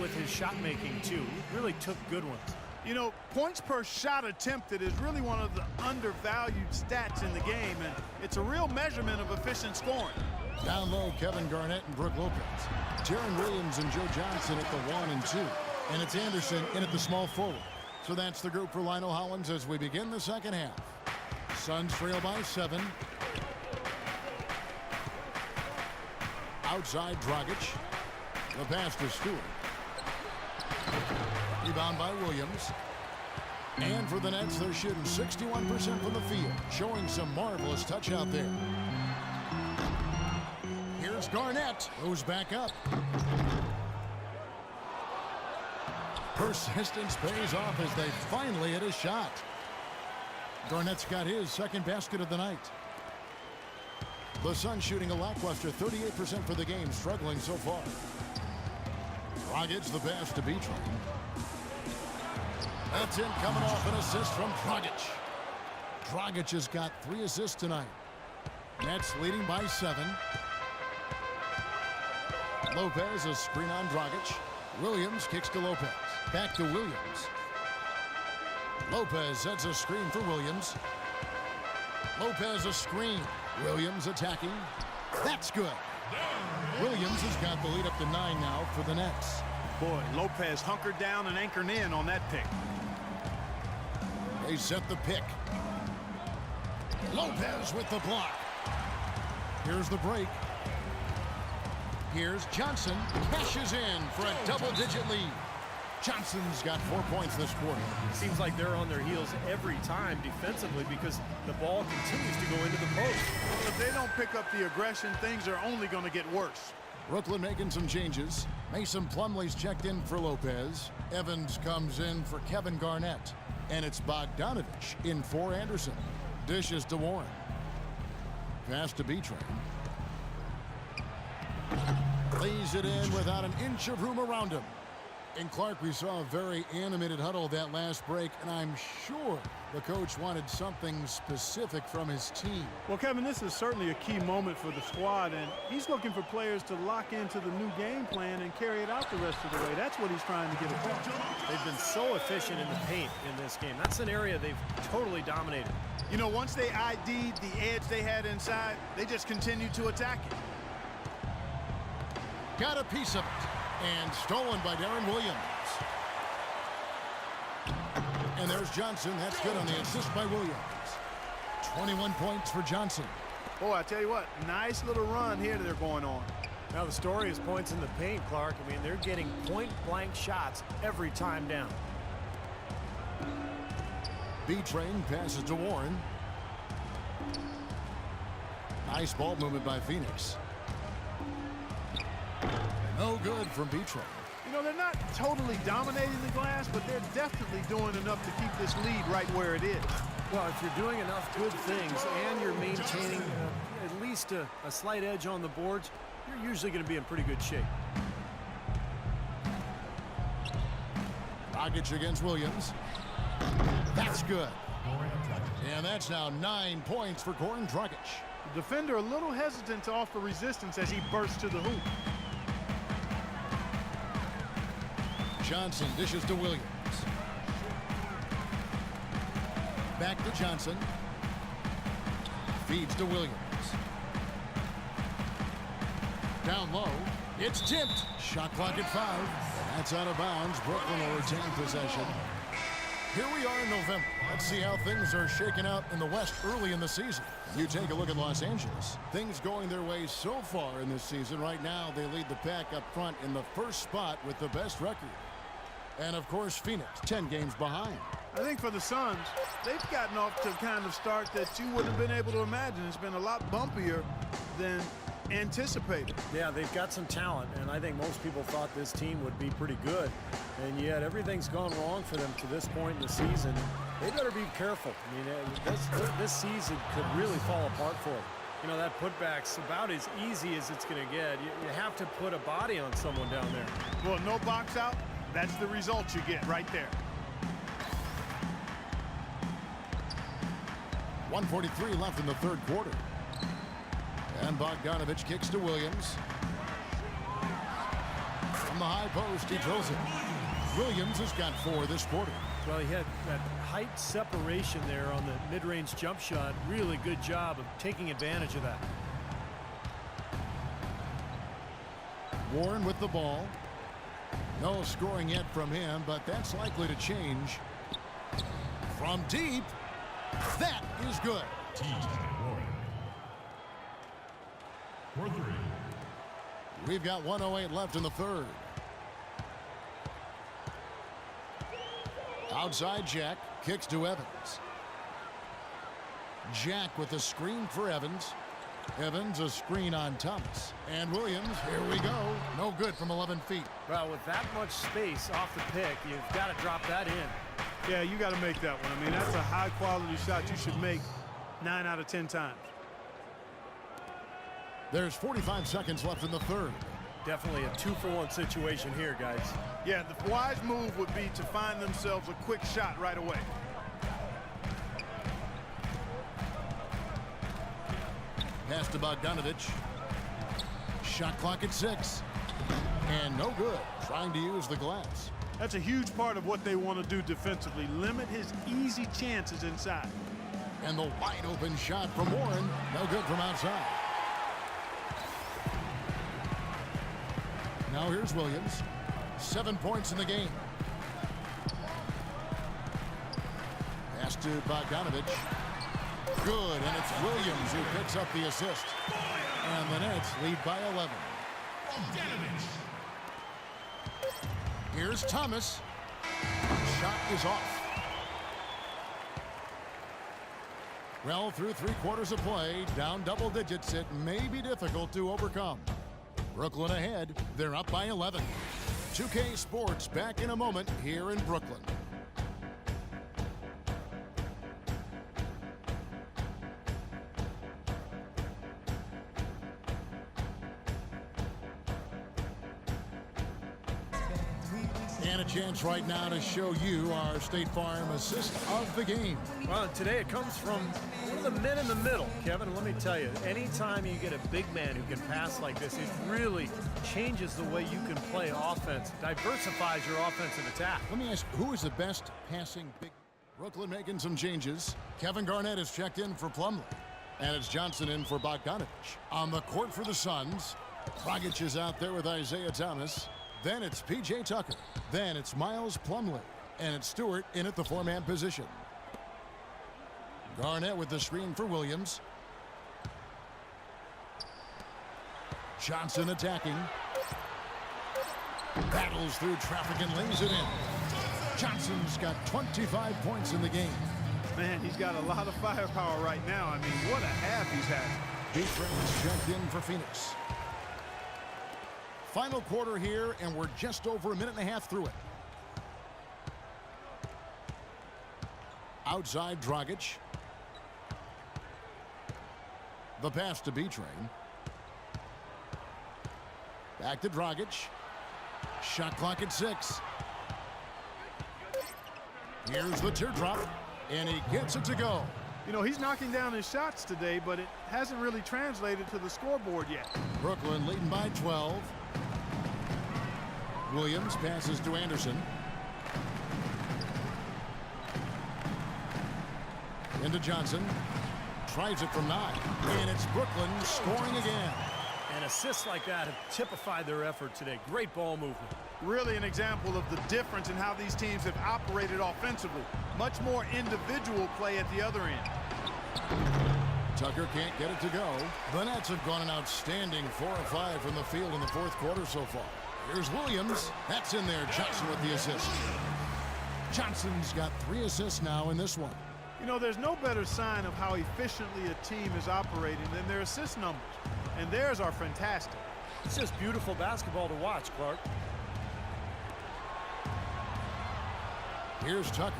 with his shot making too. He really took good ones. You know, points per shot attempted is really one of the undervalued stats in the game, and it's a real measurement of efficient scoring. Down low, Kevin Garnett and Brook Lopez. Jaron Williams and Joe Johnson at the 1 and 2. And it's Anderson in at the small forward. So that's the group for Lionel Hollins as we begin the second half. Suns trail by 7. Outside Dragic. The pass to Stewart. Rebound by Williams. And for the Nets, they're shooting 61% from the field, showing some marvelous touch out there. Here's Garnett, who's back up. Persistence pays off as they finally hit a shot. Garnett's got his second basket of the night. The Suns shooting a lackluster 38% for the game, struggling so far. Dragic the pass to Beatrice. That's in, coming off an assist from Dragic. Dragic has got 3 assists tonight. Nets leading by 7. Lopez, a screen on Dragic. Williams kicks to Lopez. Back to Williams. Lopez sets a screen for Williams. Lopez a screen. Williams attacking. That's good. Williams has got the lead up to 9 now for the Nets. Boy, Lopez hunkered down and anchored in on that pick. They set the pick. Lopez with the block. Here's the break. Here's Johnson. Cashes in for a double-digit lead. Johnson's got 4 points this quarter. Seems like they're on their heels every time defensively because the ball continues to go into the post. Well, if they don't pick up the aggression, things are only going to get worse. Brooklyn making some changes. Mason Plumlee's checked in for Lopez. Evans comes in for Kevin Garnett. And it's Bogdanovich in for Anderson. Dishes to Warren. Pass to Beatrice. Lays it in without an inch of room around him. And Clark, we saw a very animated huddle that last break, and I'm sure the coach wanted something specific from his team. Well, Kevin, this is certainly a key moment for the squad, and he's looking for players to lock into the new game plan and carry it out the rest of the way. That's what he's trying to get across. They've been so efficient in the paint in this game. That's an area they've totally dominated. You know, once they ID'd the edge they had inside, they just continued to attack it. Got a piece of it. And stolen by Darren Williams. And there's Johnson. That's good on the assist by Williams. 21 points for Johnson. Boy, I tell you what, nice little run here they're going on. Now the story is points in the paint, Clark. I mean, they're getting point-blank shots every time down. B-Train passes to Warren. Nice ball movement by Phoenix. No good from Beatrice. You know, they're not totally dominating the glass, but they're definitely doing enough to keep this lead right where it is. Well, if you're doing enough good things and you're maintaining at least a slight edge on the boards, you're usually going to be in pretty good shape. Dragic against Williams. That's good. And that's now 9 points for Goran Dragic. The defender a little hesitant to offer resistance as he bursts to the hoop. Johnson dishes to Williams. Back to Johnson. Feeds to Williams. Down low. It's tipped. Shot clock at 5. That's out of bounds. Brooklyn will retain possession. Here we are in November. Let's see how things are shaking out in the West early in the season. You take a look at Los Angeles. Things going their way so far in this season. Right now, they lead the pack up front in the first spot with the best record. And, of course, Phoenix, 10 games behind. I think for the Suns, they've gotten off to kind of start that you wouldn't have been able to imagine. It's been a lot bumpier than anticipated. Yeah, they've got some talent, and I think most people thought this team would be pretty good. And yet everything's gone wrong for them to this point in the season. They better be careful. I mean, this season could really fall apart for them. You know, that putback's about as easy as it's going to get. You have to put a body on someone down there. Well, no box out. That's the result you get right there. 1:43 left in the third quarter. And Bogdanovich kicks to Williams. From the high post, he drills it. Williams has got 4 this quarter. Well, he had that height separation there on the mid-range jump shot. Really good job of taking advantage of that. Warren with the ball. No scoring yet from him, but that's likely to change. From deep, that is good. For 3. We've got 1:08 left in the third. Outside Jack, kicks to Evans. Jack with the screen for Evans. Evans a screen on Thomas. And Williams, here we go. No good from 11 feet. Well, with that much space off the pick, you've got to drop that in. Yeah, you got to make that one. I mean, that's a high-quality shot you should make 9 out of 10 times. There's 45 seconds left in the third. Definitely a 2-for-1 situation here, guys. Yeah, the wise move would be to find themselves a quick shot right away. Pass to Bogdanovich. Shot clock at 6. And no good. Trying to use the glass. That's a huge part of what they want to do defensively. Limit his easy chances inside. And the wide open shot from Warren. No good from outside. Now here's Williams. 7 points in the game. Pass to Bogdanovich. Good, and it's Williams who picks up the assist. And the Nets lead by 11. Here's Thomas. Shot is off. Well, through 3 quarters of play, down double digits, it may be difficult to overcome. Brooklyn ahead. They're up by 11. 2K Sports back in a moment here in Brooklyn. And a chance right now to show you our State Farm assist of the game. Well, today it comes from one of the men in the middle, Kevin. Let me tell you, anytime you get a big man who can pass like this, it really changes the way you can play offense, diversifies your offensive attack. Let me ask, who is the best passing big? Brooklyn making some changes. Kevin Garnett is checked in for Plumlee. And it's Johnson in for Bogdanovich. On the court for the Suns, Dragic is out there with Isaiah Thomas. Then it's P.J. Tucker. Then it's Miles Plumlee. And it's Stewart in at the 4-man position. Garnett with the screen for Williams. Johnson attacking. Battles through traffic and lays it in. Johnson's got 25 points in the game. Man, he's got a lot of firepower right now. I mean, what a half he's had. Beatrice checked in for Phoenix. Final quarter here, and we're just over a minute and a half through it. Outside Dragic. The pass to B-Train. Back to Dragic. Shot clock at 6. Here's the teardrop, and he gets it to go. You know, he's knocking down his shots today, but it hasn't really translated to the scoreboard yet. Brooklyn leading by 12. Williams passes to Anderson. Into Johnson. Tries it from 9. And it's Brooklyn scoring again. And assists like that have typified their effort today. Great ball movement. Really an example of the difference in how these teams have operated offensively. Much more individual play at the other end. Tucker can't get it to go. The Nets have gone an outstanding 4 of 5 from the field in the 4th quarter so far. Here's Williams. That's in there. Johnson with the assist. Johnson's got 3 assists now in this one. You know, there's no better sign of how efficiently a team is operating than their assist numbers. And theirs are fantastic. It's just beautiful basketball to watch, Clark. Here's Tucker.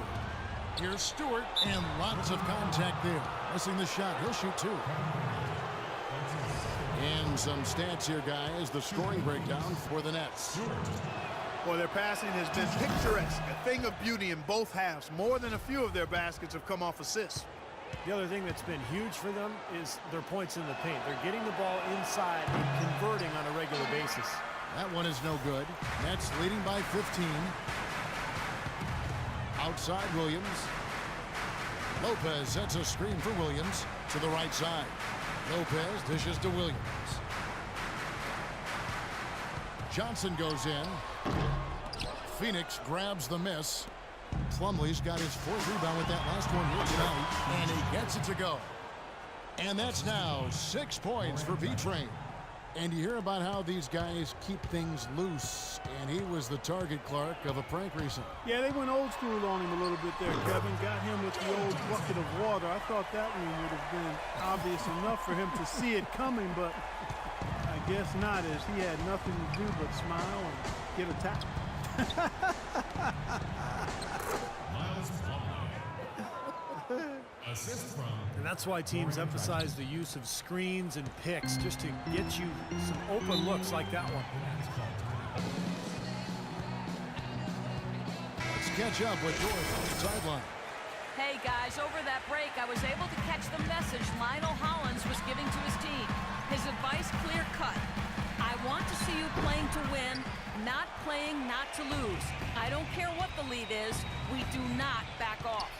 Here's Stewart. And lots of contact there. Missing the shot. He'll shoot 2. And some stats here, guys. The scoring breakdown for the Nets. Well, their passing has been picturesque. A thing of beauty in both halves. More than a few of their baskets have come off assists. The other thing that's been huge for them is their points in the paint. They're getting the ball inside and converting on a regular basis. That one is no good. Nets leading by 15. Outside Williams. Lopez sets a screen for Williams to the right side. Lopez dishes to Williams. Johnson goes in. Phoenix grabs the miss. Plumlee's got his 4th rebound with that last one here tonight, and he gets it to go. And that's now 6 points for B-Train. And you hear about how these guys keep things loose, and he was the target, Clark, of a prank recently. Yeah, they went old school on him a little bit there, Kevin. Got him with the old bucket of water. I thought that one would have been obvious enough for him to see it coming, but I guess not, as he had nothing to do but smile and get a tap. Miles Plumlee. Assist from. And that's why teams emphasize the use of screens and picks, just to get you some open looks like that one. Let's catch up with George on the sideline. Hey guys, over that break, I was able to catch the message Lionel Hollins was giving to his team. His advice clear cut. I want to see you playing to win, not playing not to lose. I don't care what the lead is, we do not back off.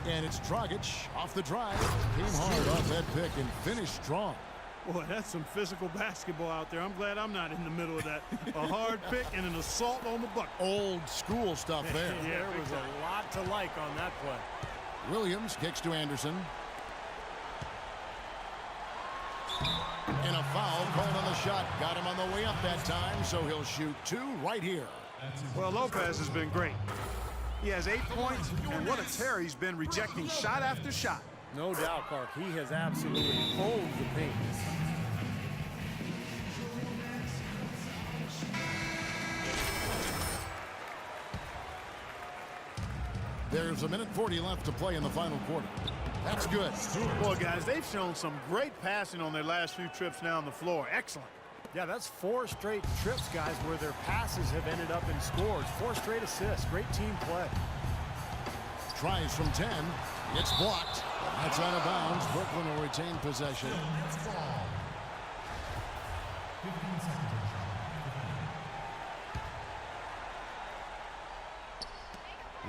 And it's Dragic off the drive. Came hard off that pick and finished strong. Boy, that's some physical basketball out there. I'm glad I'm not in the middle of that. A hard pick and an assault on the bucket. Old school stuff there. Yeah, there was a lot to like on that play. Williams kicks to Anderson. And a foul called on the shot. Got him on the way up that time, so he'll shoot 2 right here. Well, Lopez has been great. He has 8 points, and what a tear he's been, rejecting shot after shot. No doubt, Clark. He has absolutely pulled the paint. There's 1:40 left to play in the final quarter. That's good. Boy, guys, they've shown some great passing on their last few trips down the floor. Excellent. Yeah, that's 4 straight trips, guys, where their passes have ended up in scores. 4 straight assists. Great team play. Tries from 10. It's blocked. That's out of bounds. Brooklyn will retain possession.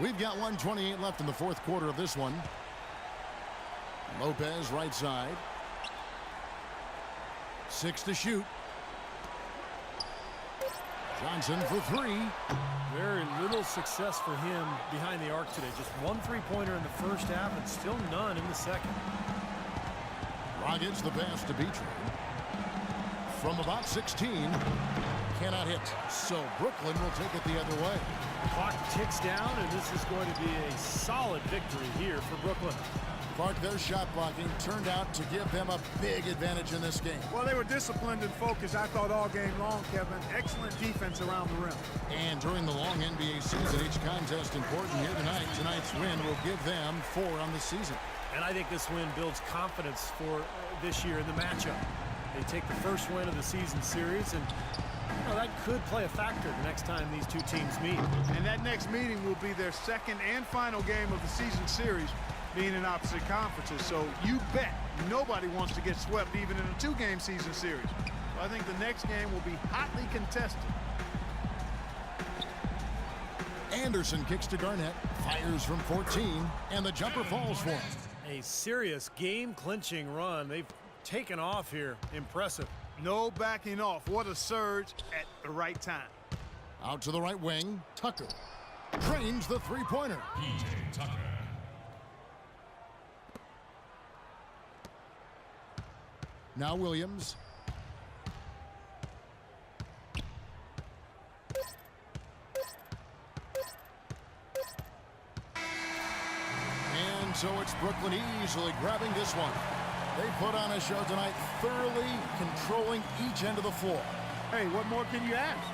We've got 1:28 left in the 4th quarter of this one. Lopez right side. 6 to shoot. Johnson for 3. Very little success for him behind the arc today. Just 1 3-pointer in the first half and still none in the second. Dragic the pass to B-Train. From about 16. Cannot hit. So Brooklyn will take it the other way. The clock ticks down, and this is going to be a solid victory here for Brooklyn. Clark, their shot blocking turned out to give them a big advantage in this game. Well, they were disciplined and focused, I thought, all game long, Kevin. Excellent defense around the rim. And during the long NBA season, each contest important here tonight. Tonight's win will give them 4 on the season. And I think this win builds confidence for this year in the matchup. They take the first win of the season series, and that could play a factor the next time these two teams meet. And that next meeting will be their second and final game of the season series, being in opposite conferences. So you bet nobody wants to get swept even in a 2-game season series. So I think the next game will be hotly contested. Anderson kicks to Garnett, fires from 14, and the jumper falls for him. A serious game-clinching run. They've taken off here. Impressive. No backing off. What a surge at the right time. Out to the right wing, Tucker drains the 3-pointer. PJ Tucker. Now Williams. And so it's Brooklyn easily grabbing this one. They put on a show tonight, thoroughly controlling each end of the floor. Hey, what more can you ask?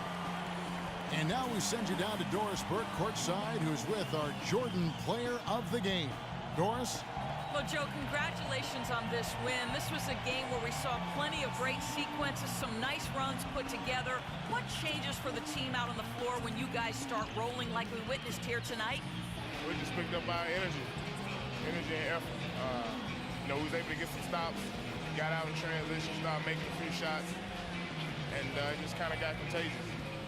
And now we send you down to Doris Burke courtside, who's with our Jordan Player of the Game. Doris? Well, Joe, congratulations on this win. This was a game where we saw plenty of great sequences, some nice runs put together. What changes for the team out on the floor when you guys start rolling like we witnessed here tonight? We just picked up our energy and effort. We was able to get some stops, got out in transition, started making a few shots. and it just kind of got contagious.